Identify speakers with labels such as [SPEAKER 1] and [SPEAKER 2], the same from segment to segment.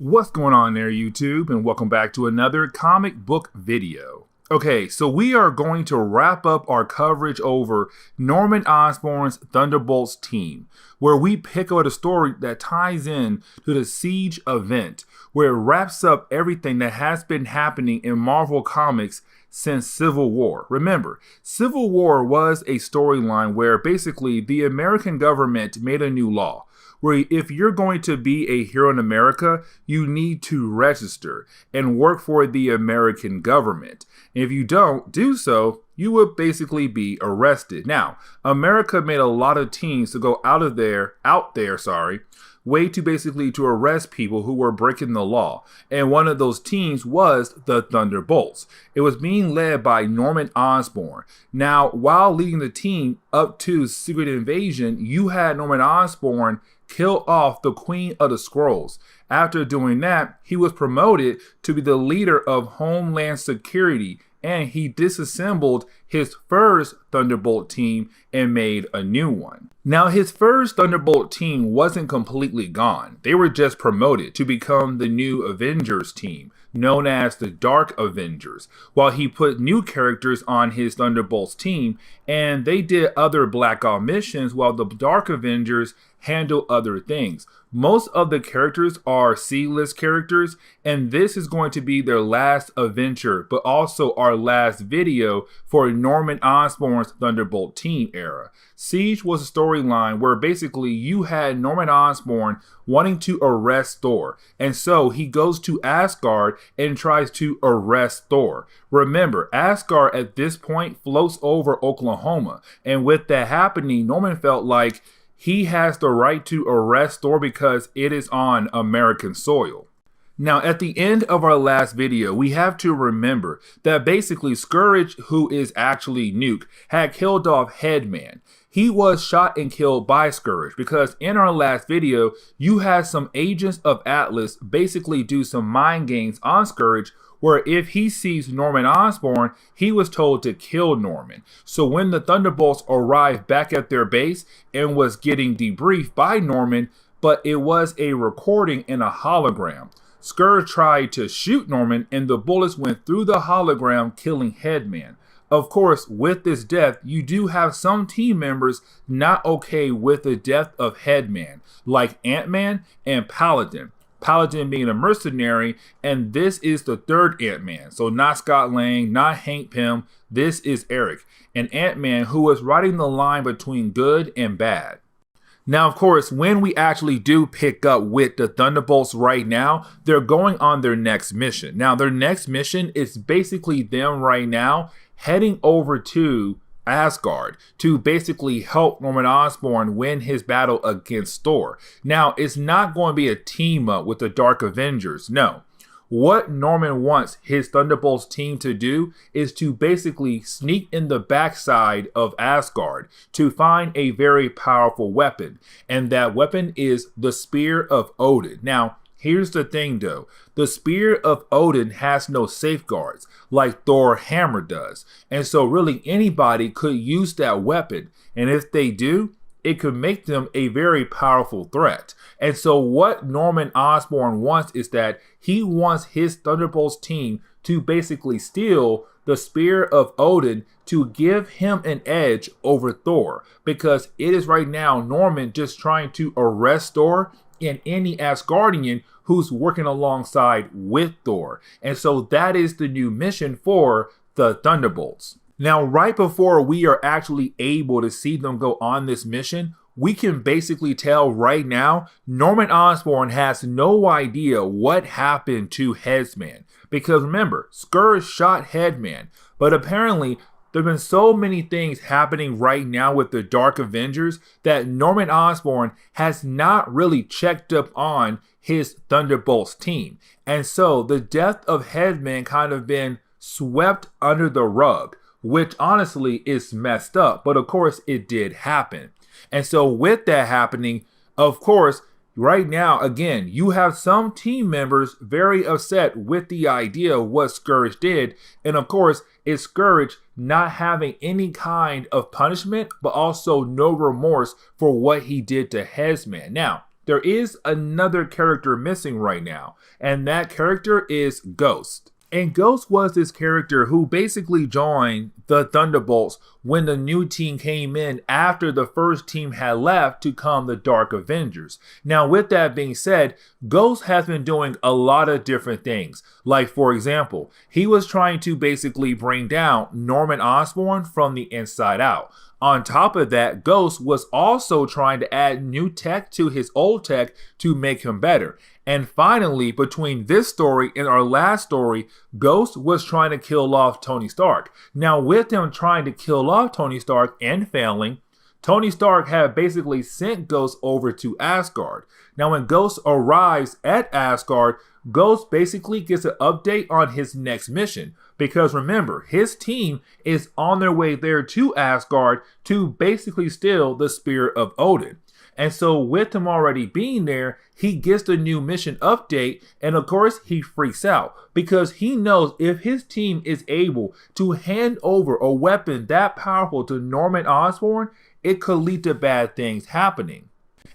[SPEAKER 1] What's going on there, YouTube, and welcome back to another comic book video. Okay, so we are going to wrap up our coverage over Norman Osborn's Thunderbolts team, where we pick up a story that ties in to the Siege event, where it wraps up everything that has been happening in Marvel Comics since Civil War. Remember, Civil War was a storyline where basically the American government made a new law, where if you're going to be a hero in America, you need to register and work for the American government. And if you don't do so, you would basically be arrested. Now, America made a lot of teams to go out there, way to basically to arrest people who were breaking the law. And one of those teams was the Thunderbolts. It was being led by Norman Osborn. Now, while leading the team up to Secret Invasion, you had Norman Osborn kill off the Queen of the Skrulls. After doing that, he was promoted to be the leader of Homeland Security, and he disassembled his first Thunderbolt team and made a new one. Now, his first Thunderbolt team wasn't completely gone. They were just promoted to become the new Avengers team, known as the Dark Avengers, while he put new characters on his Thunderbolts team, and they did other Black Ops missions while the Dark Avengers handle other things. Most of the characters are C-list characters, and this is going to be their last adventure, but also our last video for Norman Osborn's Thunderbolt team era. Siege was a storyline where basically you had Norman Osborn wanting to arrest Thor, and so he goes to Asgard and tries to arrest Thor. Remember, Asgard at this point floats over Oklahoma, and with that happening, Norman felt like he has the right to arrest Thor because it is on American soil. Now, at the end of our last video, we have to remember that basically Scourge, who is actually Nuke, had killed off Headman. He was shot and killed by Scourge because in our last video, you had some agents of Atlas basically do some mind games on Scourge, where if he sees Norman Osborn, he was told to kill Norman. So when the Thunderbolts arrived back at their base and was getting debriefed by Norman, but it was a recording in a hologram, Scourge tried to shoot Norman and the bullets went through the hologram, killing Headman. Of course, with this death, you do have some team members not okay with the death of Headman, like Ant-Man and Paladin. Paladin being a mercenary, and this is the third Ant-Man. So not Scott Lang, not Hank Pym, this is Eric, an Ant-Man who was riding the line between good and bad. Now, of course, when we actually do pick up with the Thunderbolts right now, they're going on their next mission. Now, their next mission is basically them right now heading over to Asgard to basically help Norman Osborn win his battle against Thor. Now, it's not going to be a team up with the Dark Avengers. No. What Norman wants his Thunderbolts team to do is to basically sneak in the backside of Asgard to find a very powerful weapon. And that weapon is the Spear of Odin. Now, here's the thing though, the Spear of Odin has no safeguards like Thor hammer does. And so really anybody could use that weapon. And if they do, it could make them a very powerful threat. And so what Norman Osborn wants is that he wants his Thunderbolts team to basically steal the Spear of Odin to give him an edge over Thor. Because it is right now Norman just trying to arrest Thor and any Asgardian who's working alongside with Thor. And so that is the new mission for the Thunderbolts. Now, right before we are actually able to see them go on this mission, we can basically tell right now Norman Osborn has no idea what happened to Headman. Because remember, Scourge shot Headman, but apparently there have been so many things happening right now with the Dark Avengers that Norman Osborn has not really checked up on his Thunderbolts team. And so the death of Headman kind of been swept under the rug, which honestly is messed up. But of course it did happen. And so with that happening, of course, right now, again, you have some team members very upset with the idea of what Scourge did. And of course, it's Scourge not having any kind of punishment, but also no remorse for what he did to Headman. Now, there is another character missing right now, and that character is Ghost. And Ghost was this character who basically joined the Thunderbolts when the new team came in after the first team had left to come the Dark Avengers. Now, with that being said, Ghost has been doing a lot of different things. Like, for example, he was trying to basically bring down Norman Osborn from the inside out. On top of that, Ghost was also trying to add new tech to his old tech to make him better. And finally, between this story and our last story, Ghost was trying to kill off Tony Stark. Now, with him trying to kill off Tony Stark and failing, Tony Stark had basically sent Ghost over to Asgard. Now, when Ghost arrives at Asgard, Ghost basically gets an update on his next mission. Because remember, his team is on their way there to Asgard to basically steal the Spear of Odin. And so with him already being there, he gets the new mission update, and of course he freaks out because he knows if his team is able to hand over a weapon that powerful to Norman Osborn, it could lead to bad things happening.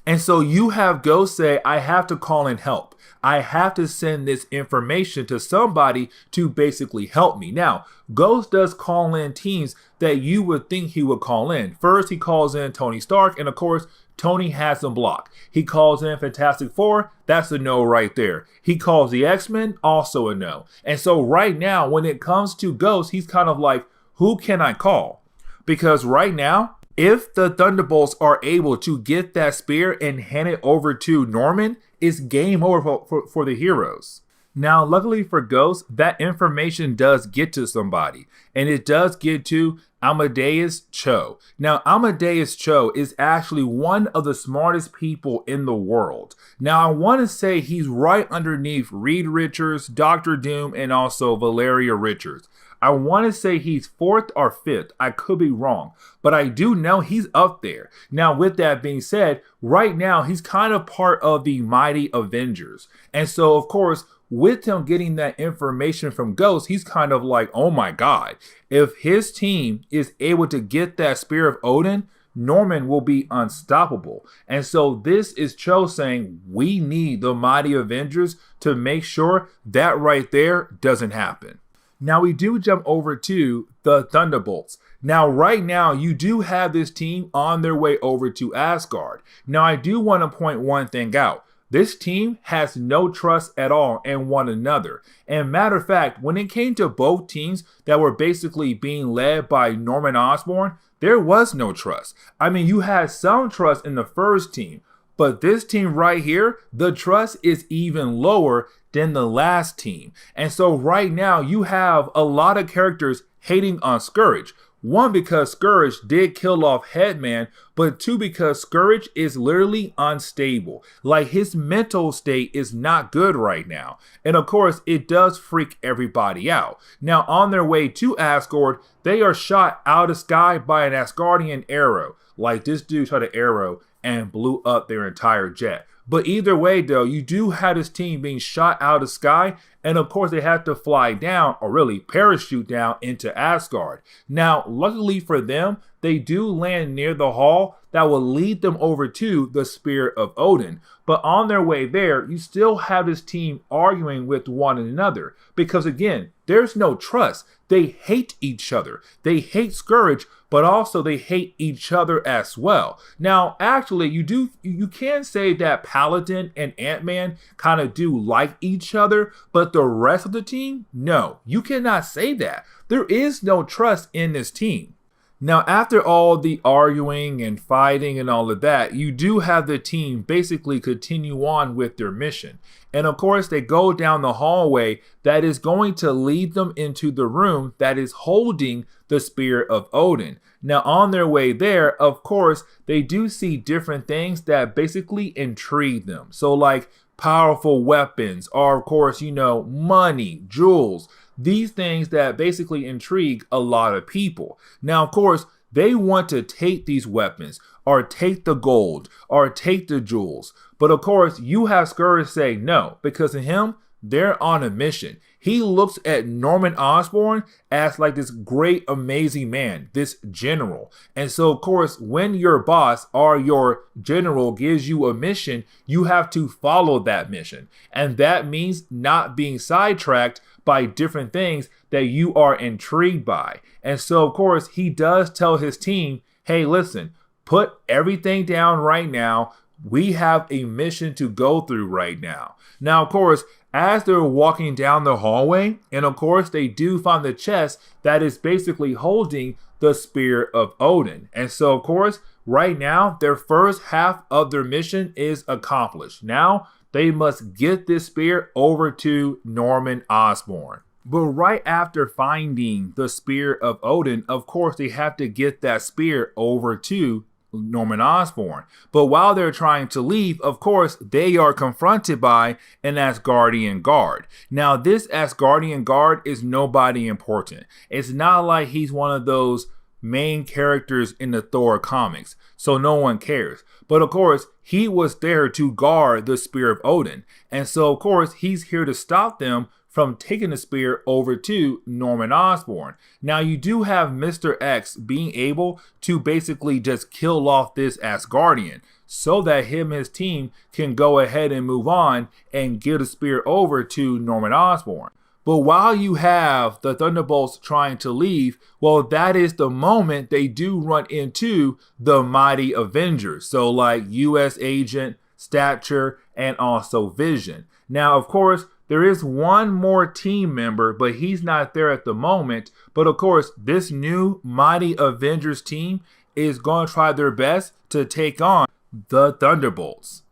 [SPEAKER 1] And so you have Ghost say, I have to call in help. I have to send this information to somebody to basically help me. Now, Ghost does call in teams that you would think he would call in. First, he calls in Tony Stark, and of course, Tony has him blocked. He calls in Fantastic Four, that's a no right there. He calls the X-Men, also a no. And so right now, when it comes to Ghost, he's kind of like, who can I call? Because right now, if the Thunderbolts are able to get that spear and hand it over to Norman, it's game over for the heroes. Now, luckily for Ghost, that information does get to somebody, and it does get to Amadeus Cho. Now, Amadeus Cho is actually one of the smartest people in the world. Now, I want to say he's right underneath Reed Richards, Dr. Doom, and also Valeria Richards. I want to say he's 4th or 5th. I could be wrong, but I do know he's up there. Now, with that being said, right now, he's kind of part of the mighty Avengers. And so, of course, with him getting that information from Ghost, he's kind of like, oh my God, if his team is able to get that Spear of Odin, Norman will be unstoppable. And so this is Cho saying, we need the mighty Avengers to make sure that right there doesn't happen. Now we do jump over to the Thunderbolts. Now right now you do have this team on their way over to Asgard. Now I do want to point one thing out. This team has no trust at all in one another. And matter of fact, when it came to both teams that were basically being led by Norman Osborn, there was no trust. I mean, you had some trust in the first team, but this team right here, the trust is even lower than the last team. And so right now you have a lot of characters hating on Scourge. One, because Scourge did kill off Headman, but two, because Scourge is literally unstable. Like, his mental state is not good right now. And of course, it does freak everybody out. Now, on their way to Asgard, they are shot out of the sky by an Asgardian arrow. Like, this dude shot an arrow and blew up their entire jet. But either way, though, you do have this team being shot out of the sky, and of course they have to fly down, or really parachute down, into Asgard. Now, luckily for them, they do land near the hall that will lead them over to the Spear of Odin. But on their way there, you still have this team arguing with one another, because again, there's no trust. They hate each other. They hate Scourge, but also they hate each other as well. Now, actually, you can say that Paladin and Ant-Man kind of do like each other, but the rest of the team, no, you cannot say that. There is no trust in this team. Now, after all the arguing and fighting and all of that, you do have the team basically continue on with their mission. And of course, they go down the hallway that is going to lead them into the room that is holding the Spear of Odin. Now, on their way there, of course, they do see different things that basically intrigue them. So like powerful weapons, or of course, money, jewels, these things that basically intrigue a lot of people. Now, of course, they want to take these weapons, or take the gold, or take the jewels. But of course, you have Scourge say no, because to him, they're on a mission. He looks at Norman Osborn as like this great, amazing man, this general. And so, of course, when your boss or your general gives you a mission, you have to follow that mission. And that means not being sidetracked by different things that you are intrigued by. And so, of course, he does tell his team, hey, listen, put everything down right now. We have a mission to go through right now. Now, of course, as they're walking down the hallway, and of course, they do find the chest that is basically holding the Spear of Odin. And so, of course, right now, their first half of their mission is accomplished. Now, they must get this spear over to Norman Osborn. But right after finding the Spear of Odin, of course, they have to get that spear over to Norman Osborn. But while they're trying to leave, of course, they are confronted by an Asgardian guard. Now, this Asgardian guard is nobody important. It's not like he's one of those main characters in the Thor comics, so no one cares. But of course, he was there to guard the Spear of Odin. And so, of course, he's here to stop them from taking the spear over to Norman Osborn. Now, you do have Mr. X being able to basically just kill off this Asgardian so that him and his team can go ahead and move on and give the spear over to Norman Osborn. But while you have the Thunderbolts trying to leave, well, that is the moment they do run into the mighty Avengers. So like US Agent, Stature, and also Vision. Now, of course, there is one more team member, but he's not there at the moment. But of course, this new mighty Avengers team is going to try their best to take on the Thunderbolts.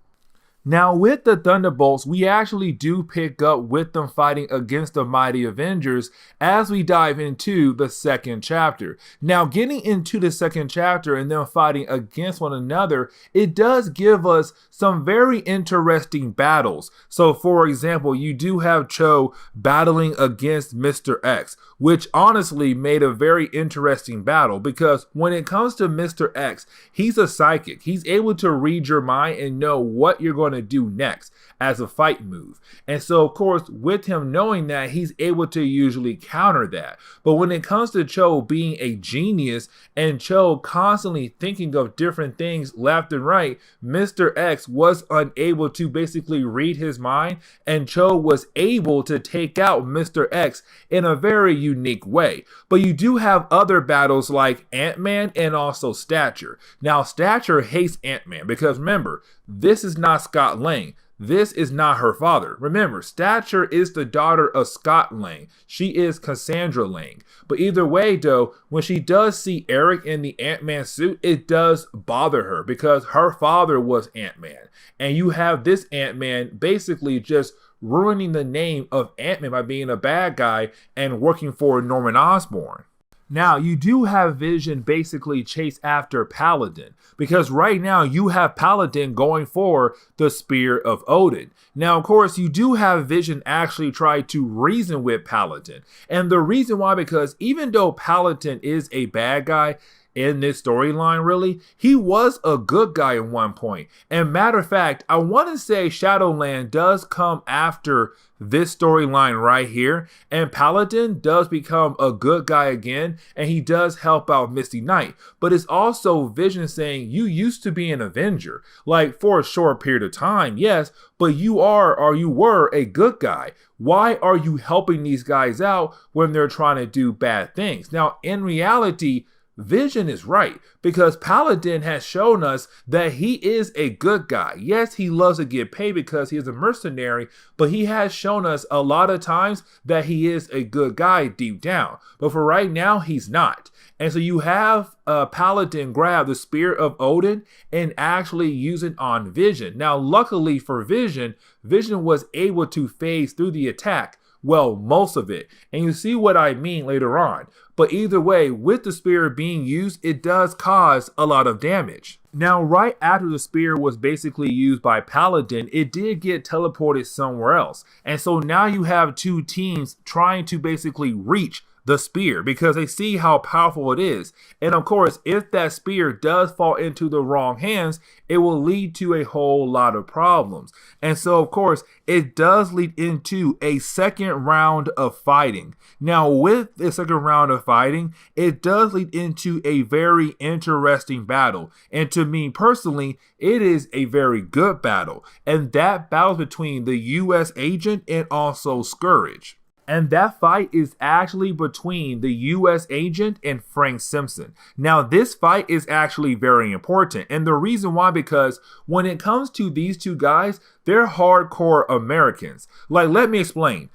[SPEAKER 1] Now, with the Thunderbolts, we actually do pick up with them fighting against the mighty Avengers as we dive into the second chapter. Now, getting into the second chapter and them fighting against one another, it does give us some very interesting battles. So, for example, you do have Cho battling against Mr. X, which honestly made a very interesting battle because when it comes to Mr. X, he's a psychic. He's able to read your mind and know what you're going to do next as a fight move. And so, of course, with him knowing that, he's able to usually counter that. But when it comes to Cho being a genius and Cho constantly thinking of different things left and right, Mr. X was unable to basically read his mind, and Cho was able to take out Mr. X in a very unique way. But you do have other battles like Ant-Man and also Stature. Now, Stature hates Ant-Man because remember, this is not Scott Lang. This is not her father. Remember, Stature is the daughter of Scott Lang. She is Cassandra Lang. But either way, though, when she does see Eric in the Ant-Man suit, it does bother her because her father was Ant-Man. And you have this Ant-Man basically just ruining the name of Ant-Man by being a bad guy and working for Norman Osborn. Now, you do have Vision basically chase after Paladin because right now you have Paladin going for the Spear of Odin. Now, of course, you do have Vision actually try to reason with Paladin. And the reason why, because even though Paladin is a bad guy, in this storyline, really, he was a good guy at one point. And matter of fact, I want to say Shadowland does come after this storyline right here, and Paladin does become a good guy again, and he does help out Misty Knight. But it's also Vision saying, you used to be an Avenger, like for a short period of time, yes, but you are or you were a good guy. Why are you helping these guys out when they're trying to do bad things? Now, in reality, Vision is right because Paladin has shown us that he is a good guy. Yes, he loves to get paid because he is a mercenary, but he has shown us a lot of times that he is a good guy deep down. But for right now, he's not. And so you have Paladin grab the Spear of Odin and actually use it on Vision. Now, luckily for Vision, Vision was able to phase through the attack. Well, most of it. And you see what I mean later on. But either way, with the spear being used, it does cause a lot of damage. Now, right after the spear was basically used by Paladin, it did get teleported somewhere else. And so now you have two teams trying to basically reach the spear, because they see how powerful it is. And of course, if that spear does fall into the wrong hands, it will lead to a whole lot of problems. And so, of course, it does lead into a second round of fighting. Now, with the second round of fighting, it does lead into a very interesting battle. And to me personally, it is a very good battle. And that battle between the U.S. agent and also Scourge. And that fight is actually between the U.S. agent and Frank Simpson. Now, this fight is actually very important. And the reason why, because when it comes to these two guys, they're hardcore Americans. Like, let me explain.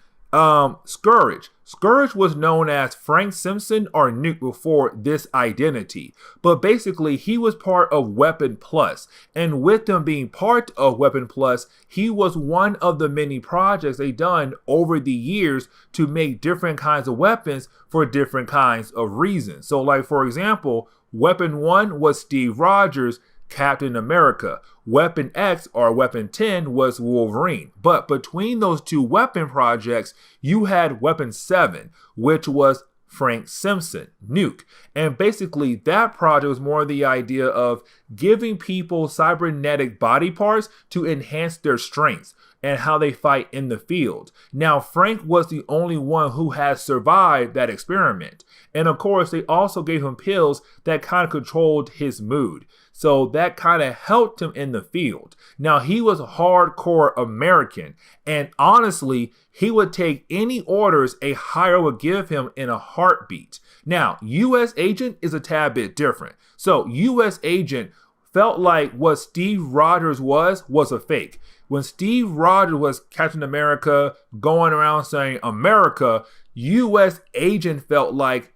[SPEAKER 1] Scourge was known as Frank Simpson or Nuke before this identity, but basically he was part of Weapon Plus, and with him being part of Weapon Plus, he was one of the many projects they done over the years to make different kinds of weapons for different kinds of reasons. So like, for example, Weapon 1 was Steve Rogers' Captain America. Weapon X or Weapon 10 was Wolverine. But between those two weapon projects, you had Weapon 7, which was Frank Simpson, Nuke. And basically that project was more the idea of giving people cybernetic body parts to enhance their strengths and how they fight in the field. Now, Frank was the only one who has survived that experiment. And of course, they also gave him pills that kind of controlled his mood. So that kind of helped him in the field. Now, he was a hardcore American. And honestly, he would take any orders a hire would give him in a heartbeat. Now, U.S. Agent is a tad bit different. So U.S. Agent felt like what Steve Rogers was a fake. When Steve Rogers was Captain America going around saying America, U.S. Agent felt like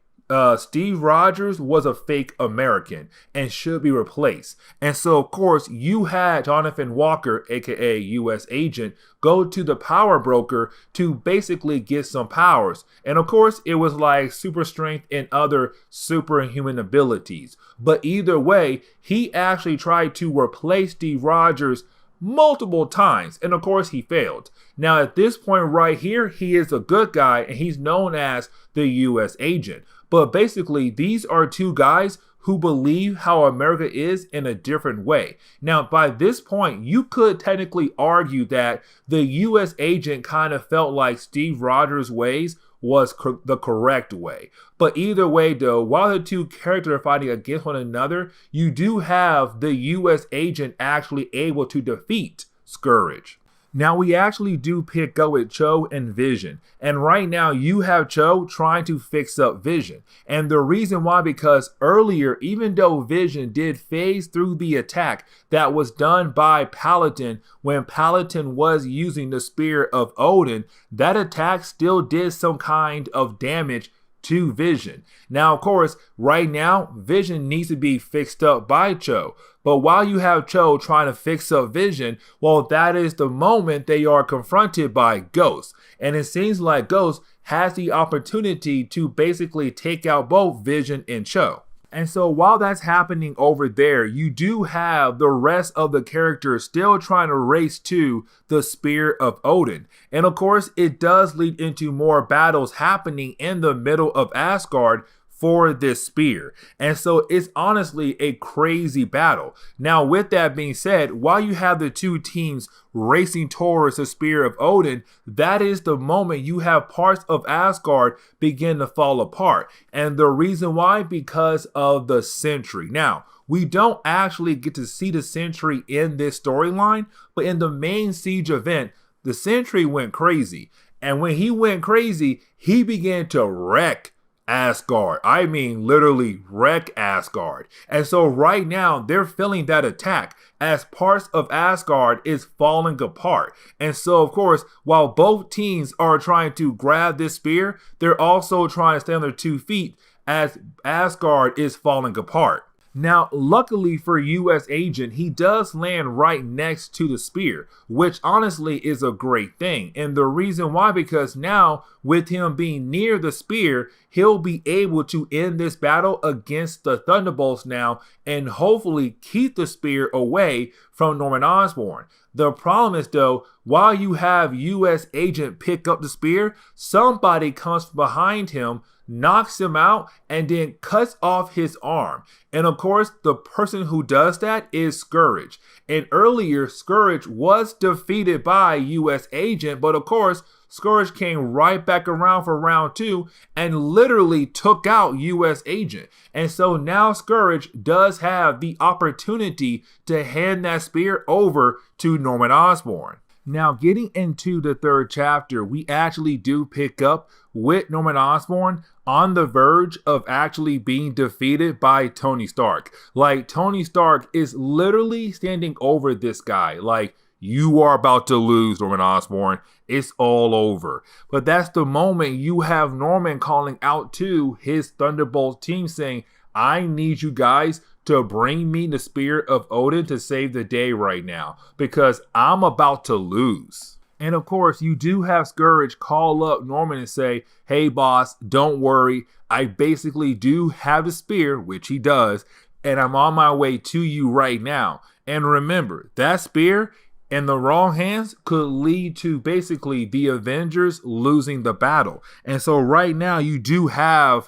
[SPEAKER 1] Steve Rogers was a fake American and should be replaced. And so, of course, you had Jonathan Walker, aka U.S. Agent, go to the power broker to basically get some powers. And of course, it was like super strength and other superhuman abilities. But either way, he actually tried to replace Steve Rogers multiple times, and of course he failed. Now at this point right here, he is a good guy and he's known as the U.S. Agent. But basically these are two guys who believe how America is in a different way. Now by this point, you could technically argue that the U.S. Agent kind of felt like Steve Rogers' ways was the correct way. But either way though, while the two characters are fighting against one another, you do have the U.S. Agent actually able to defeat Scourge. Now we actually do pick up with Cho and Vision. And right now you have Cho trying to fix up Vision. And the reason why, because earlier, even though Vision did phase through the attack that was done by Paladin when Paladin was using the Spear of Odin, that attack still did some kind of damage to Vision. Now, of course, right now, Vision needs to be fixed up by Cho. But while you have Cho trying to fix up Vision, well, that is the moment they are confronted by Ghost. And it seems like Ghost has the opportunity to basically take out both Vision and Cho. And so while that's happening over there, you do have the rest of the characters still trying to race to the Spear of Odin. And of course, it does lead into more battles happening in the middle of Asgard for this spear. And so it's honestly a crazy battle. Now, with that being said, while you have the two teams racing towards the Spear of Odin, that is the moment you have parts of Asgard begin to fall apart. And the reason why, because of the Sentry. Now, we don't actually get to see the Sentry in this storyline, but in the main Siege event, the Sentry went crazy. And when he went crazy, he began to wreck Asgard. I mean, literally wreck Asgard. And so right now, they're feeling that attack as parts of Asgard is falling apart. And so, of course, while both teams are trying to grab this spear, they're also trying to stay on their 2 feet as Asgard is falling apart. Now, luckily for U.S. Agent, he does land right next to the spear, which honestly is a great thing. And the reason why, because now with him being near the spear, he'll be able to end this battle against the Thunderbolts now and hopefully keep the spear away from Norman Osborn. The problem is though, while you have U.S. Agent pick up the spear, somebody comes behind him knocks him out, and then cuts off his arm. And of course, the person who does that is Scourge. And earlier, Scourge was defeated by US Agent, but of course, Scourge came right back around for round 2 and literally took out US Agent. And so now Scourge does have the opportunity to hand that spear over to Norman Osborn. Now, getting into the 3rd chapter, we actually do pick up with Norman Osborn on the verge of actually being defeated by Tony Stark. Like, Tony Stark is literally standing over this guy. Like, you are about to lose, Norman Osborn. It's all over. But that's the moment you have Norman calling out to his Thunderbolts team saying, I need you guys to bring me the Spear of Odin to save the day right now, because I'm about to lose. And of course, you do have Scourge call up Norman and say, hey boss, don't worry. I basically do have the spear, which he does, and I'm on my way to you right now. And remember, that spear in the wrong hands could lead to basically the Avengers losing the battle. And so right now you do have,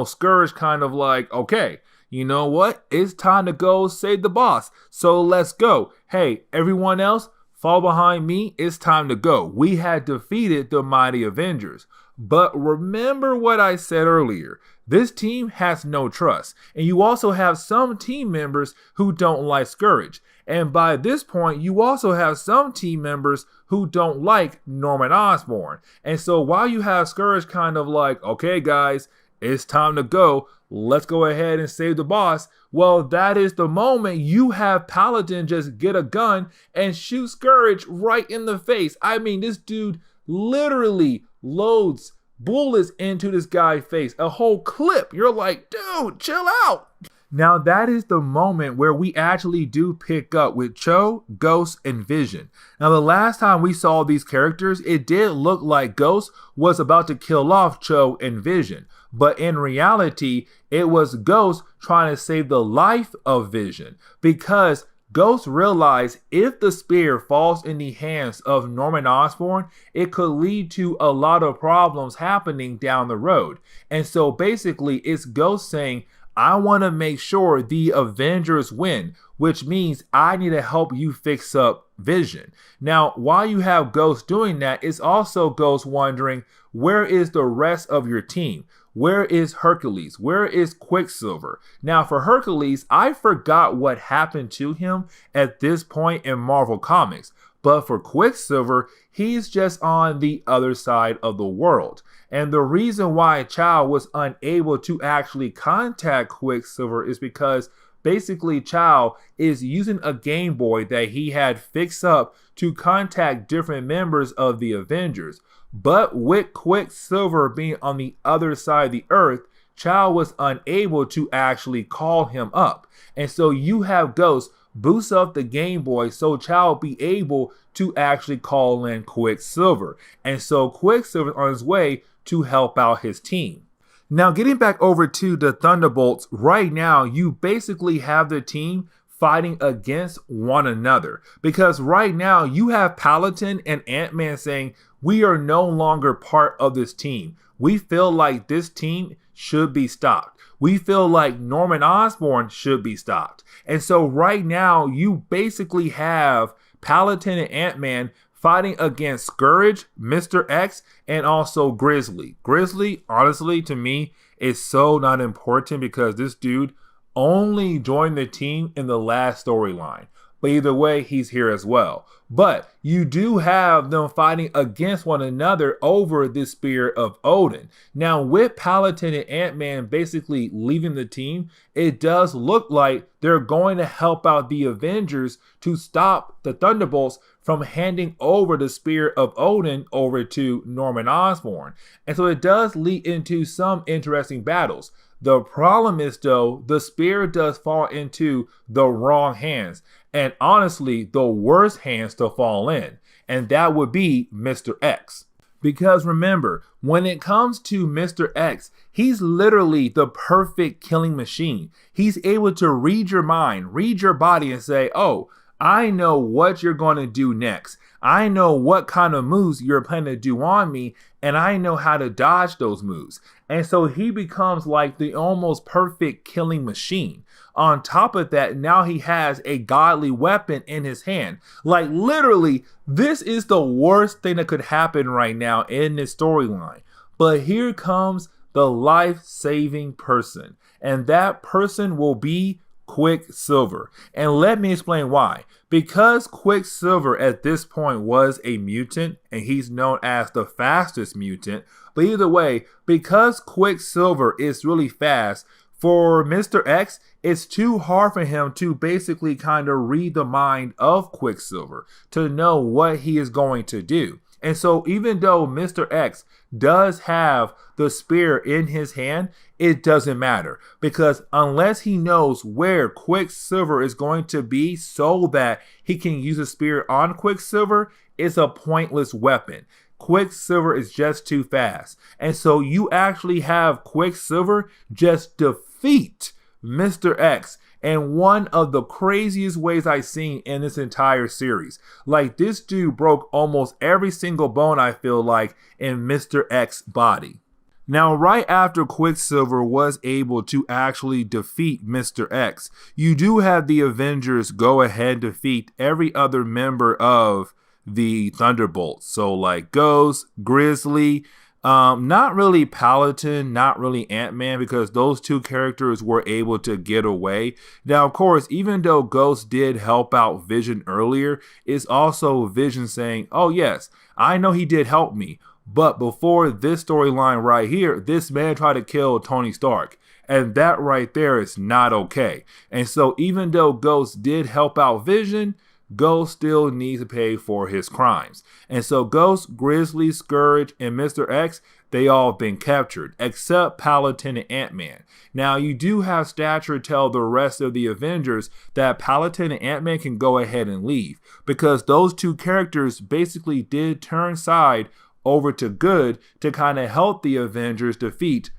[SPEAKER 1] Scourge kind of like, okay, you know what? It's time to go save the boss. So let's go. Hey, everyone else, fall behind me. It's time to go. We had defeated the mighty Avengers. But remember what I said earlier. This team has no trust. And you also have some team members who don't like Scourge. And by this point, you also have some team members who don't like Norman Osborn. And so while you have Scourge kind of like, okay, guys, it's time to go. Let's go ahead and save the boss. Well, that is the moment you have Paladin just get a gun and shoot Scourge right in the face. I mean, this dude literally loads bullets into this guy's face. A whole clip. You're like, dude, chill out. Now, that is the moment where we actually do pick up with Cho, Ghost, and Vision. Now, the last time we saw these characters, it did look like Ghost was about to kill off Cho and Vision. But in reality, it was Ghost trying to save the life of Vision, because Ghost realized if the spear falls in the hands of Norman Osborn, it could lead to a lot of problems happening down the road. And so basically, it's Ghost saying, I want to make sure the Avengers win, which means I need to help you fix up Vision. Now, while you have Ghost doing that, it's also Ghost wondering, where is the rest of your team? Where is Hercules? Where is Quicksilver? Now, for Hercules, I forgot what happened to him at this point in Marvel Comics. But for Quicksilver, he's just on the other side of the world. And the reason why Chow was unable to actually contact Quicksilver is because basically Chow is using a Game Boy that he had fixed up to contact different members of the Avengers. But with Quicksilver being on the other side of the earth, Chow was unable to actually call him up. And so you have Ghost boost up the Game Boy so Chow will be able to actually call in Quicksilver. And so Quicksilver on his way to help out his team. Now, getting back over to the Thunderbolts, right now you basically have the team fighting against one another, because right now you have Paladin and Ant-Man saying, we are no longer part of this team. We feel like this team should be stopped. We feel like Norman Osborn should be stopped. And so right now you basically have Paladin and Ant-Man fighting against Scourge, Mr. X, and also Grizzly. Grizzly, honestly, to me, is so not important because this dude only joined the team in the last storyline. But either way, he's here as well. But you do have them fighting against one another over the Spear of Odin. Now, with Paladin and Ant-Man basically leaving the team, it does look like they're going to help out the Avengers to stop the Thunderbolts from handing over the Spear of Odin over to Norman Osborn. And so it does lead into some interesting battles. The problem is, though, the spear does fall into the wrong hands. And honestly, the worst hands to fall in. And that would be Mr. X. Because remember, when it comes to Mr. X, he's literally the perfect killing machine. He's able to read your mind, read your body and say, oh, I know what you're going to do next. I know what kind of moves you're planning to do on me, and I know how to dodge those moves. And so he becomes like the almost perfect killing machine. On top of that, now he has a godly weapon in his hand. Like literally, this is the worst thing that could happen right now in this storyline. But here comes the life-saving person, and that person will be Quicksilver. And let me explain why. Because Quicksilver at this point was a mutant, and he's known as the fastest mutant, but either way, because Quicksilver is really fast, for Mr. X, it's too hard for him to basically kind of read the mind of Quicksilver to know what he is going to do. And so even though Mr. X does have the spear in his hand, it doesn't matter, because unless he knows where Quicksilver is going to be so that he can use a spear on Quicksilver, it's a pointless weapon. Quicksilver is just too fast. And so you actually have Quicksilver just defeat Mr. X in one of the craziest ways I've seen in this entire series. Like, this dude broke almost every single bone, I feel like, in Mr. X's body. Now, right after Quicksilver was able to actually defeat Mr. X, you do have the Avengers go ahead and defeat every other member of the Thunderbolts. So like Ghost, Grizzly, not really Paladin, not really Ant-Man, because those two characters were able to get away. Now, of course, even though Ghost did help out Vision earlier, it's also Vision saying, oh yes, I know he did help me, but before this storyline right here, this man tried to kill Tony Stark. And that right there is not okay. And so even though Ghost did help out Vision, Ghost still needs to pay for his crimes. And so Ghost, Grizzly, Scourge, and Mr. X, they all been captured, except Paladin and Ant-Man. Now, you do have Stature tell the rest of the Avengers that Paladin and Ant-Man can go ahead and leave, because those two characters basically did turn side over to good to kind of help the Avengers defeat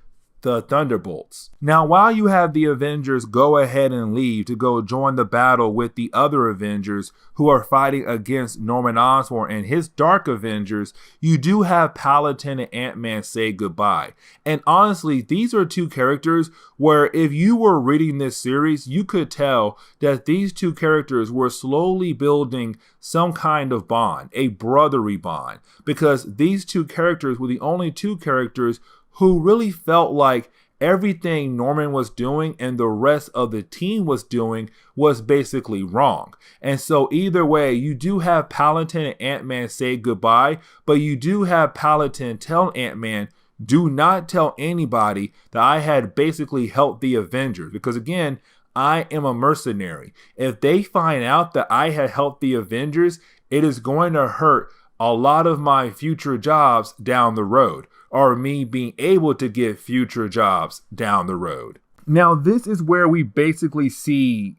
[SPEAKER 1] the Thunderbolts. Now, while you have the Avengers go ahead and leave to go join the battle with the other Avengers who are fighting against Norman Osborn and his Dark Avengers, you do have Paladin and Ant-Man say goodbye. And honestly, these are two characters where if you were reading this series, you could tell that these two characters were slowly building some kind of bond, a brotherly bond, because these two characters were the only two characters who really felt like everything Norman was doing and the rest of the team was doing was basically wrong. And so either way, you do have Paladin and Ant-Man say goodbye, but you do have Paladin tell Ant-Man, do not tell anybody that I had basically helped the Avengers, because again, I am a mercenary. If they find out that I had helped the Avengers, it is going to hurt a lot of my future jobs down the road, or me being able to get future jobs down the road. Now, this is where we basically see,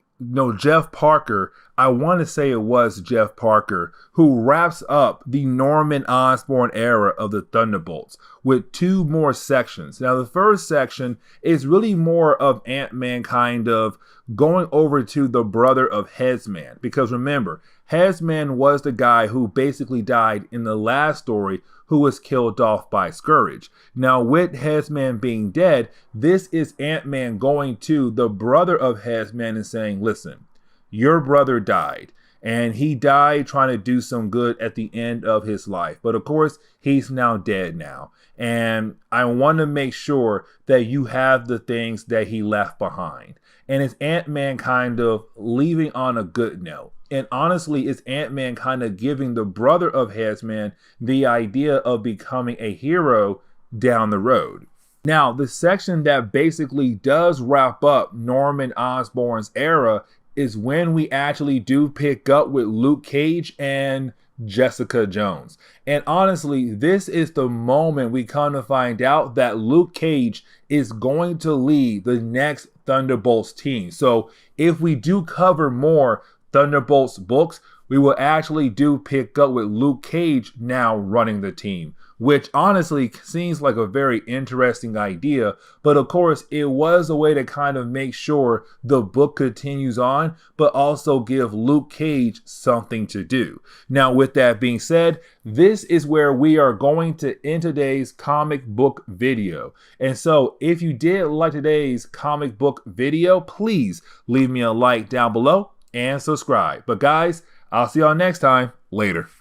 [SPEAKER 1] Jeff Parker, I want to say it was Jeff Parker, who wraps up the Norman Osborn era of the Thunderbolts with two more sections. Now, the first section is really more of Ant-Man kind of going over to the brother of Headsman, because remember, Headsman was the guy who basically died in the last story, who was killed off by Scourge. Now, with Headsman being dead, this is Ant-Man going to the brother of Headsman and saying, listen, your brother died, and he died trying to do some good at the end of his life. But of course, he's now dead now. And I want to make sure that you have the things that he left behind. And it's Ant-Man kind of leaving on a good note. And honestly, it's Ant-Man kind of giving the brother of Headsman the idea of becoming a hero down the road. Now, the section that basically does wrap up Norman Osborn's era is when we actually do pick up with Luke Cage and Jessica Jones. And honestly, this is the moment we come to find out that Luke Cage is going to lead the next Thunderbolts team. So if we do cover more Thunderbolts books, we will actually do pick up with Luke Cage now running the team, which honestly seems like a very interesting idea. But of course, it was a way to kind of make sure the book continues on, but also give Luke Cage something to do. Now, with that being said, this is where we are going to end today's comic book video. And so if you did like today's comic book video, please leave me a like down below and subscribe. But guys, I'll see y'all next time. Later.